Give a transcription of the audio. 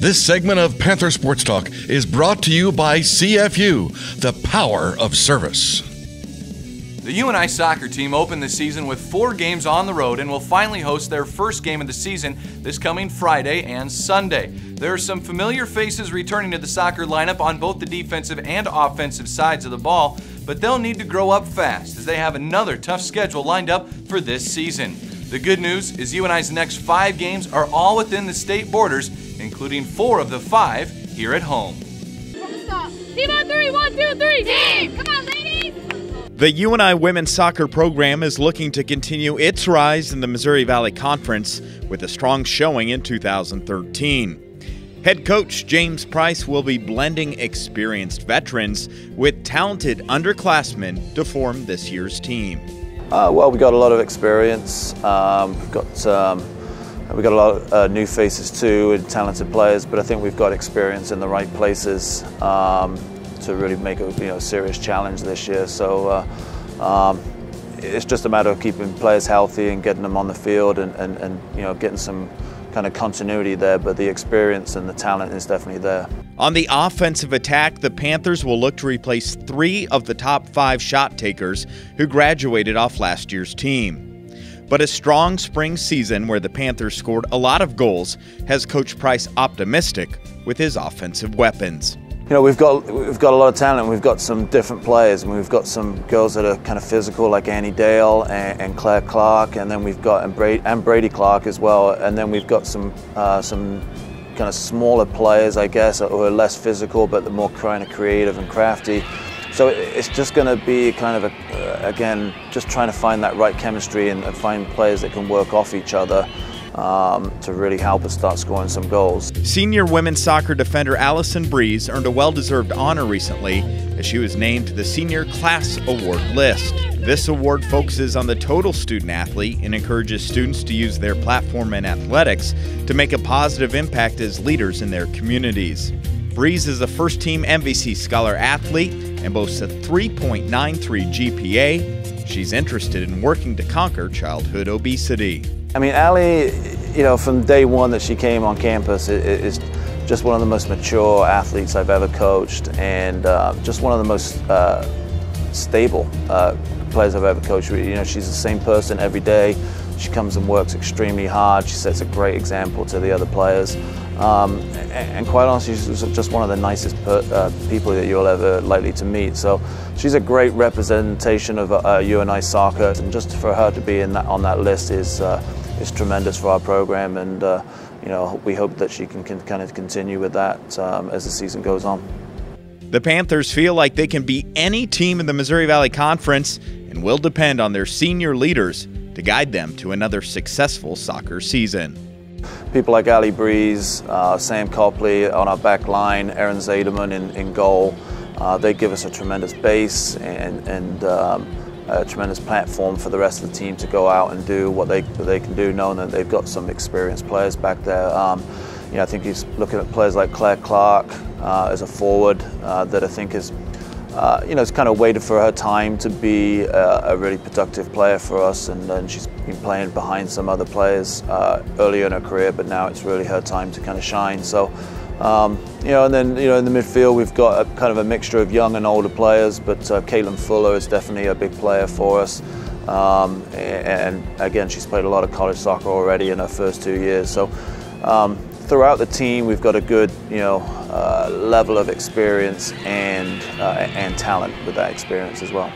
This segment of Panther Sports Talk is brought to you by CFU, the power of service. The UNI soccer team opened the season with 4 games on the road and will finally host their first game of the season this coming Friday and Sunday. There are some familiar faces returning to the soccer lineup on both the defensive and offensive sides of the ball, but they'll need to grow up fast as they have another tough schedule lined up for this season. The good news is UNI's next 5 games are all within the state borders, including 4 of the 5 here at home. Team on 3, 1, 2, 3, team! Come on, ladies! The UNI women's soccer program is looking to continue its rise in the Missouri Valley Conference with a strong showing in 2013. Head coach James Price will be blending experienced veterans with talented underclassmen to form this year's team. Well, we got a lot of experience. We got a lot of new faces too, and talented players. But I think we've got experience in the right places to really make a serious challenge this year. So it's just a matter of keeping players healthy and getting them on the field, and getting some kind of continuity there. But the experience and the talent is definitely there. On the offensive attack, the Panthers will look to replace 3 of the top 5 shot takers who graduated off last year's team. But a strong spring season where the Panthers scored a lot of goals has Coach Price optimistic with his offensive weapons. We've got a lot of talent. We've got some different players, and we've got some girls that are kind of physical, like Annie Dale and Claire Clark, and then we've got and Brady Clark as well. And then we've got some kind of smaller players, I guess, who are less physical, but they're more kind of creative and crafty. So it's just going to be kind of again, just trying to find that right chemistry and find players that can work off each other to really help us start scoring some goals. Senior women's soccer defender Allison Breeze earned a well-deserved honor recently as she was named to the Senior Class Award list. This award focuses on the total student athlete and encourages students to use their platform in athletics to make a positive impact as leaders in their communities. Breeze is a first-team MVC Scholar athlete and boasts a 3.93 GPA. She's interested in working to conquer childhood obesity. I mean, Allie, from day one that she came on campus, is just one of the most mature athletes I've ever coached, and just one of the most stable players I've ever coached. She's the same person every day. She comes and works extremely hard. She sets a great example to the other players. And quite honestly, she's just one of the nicest people that you'll ever likely to meet. So she's a great representation of UNI soccer, and just for her to be on that list is tremendous for our program. And we hope that she can kind of continue with that as the season goes on. The Panthers feel like they can beat any team in the Missouri Valley Conference and will depend on their senior leaders to guide them to another successful soccer season. People like Allie Breeze, Sam Copley on our back line, Erin Zaderman in goal, they give us a tremendous base and a tremendous platform for the rest of the team to go out and do what they can do, knowing that they've got some experienced players back there. I think he's looking at players like Claire Clark as a forward that I think is it's kind of waited for her time to be a really productive player for us, and she's been playing behind some other players earlier in her career, but now it's really her time to kind of shine. So, and then in the midfield we've got kind of a mixture of young and older players, but Caitlin Fuller is definitely a big player for us, and again, she's played a lot of college soccer already in her first 2 years. So. Throughout the team, we've got a good, level of experience and talent with that experience as well.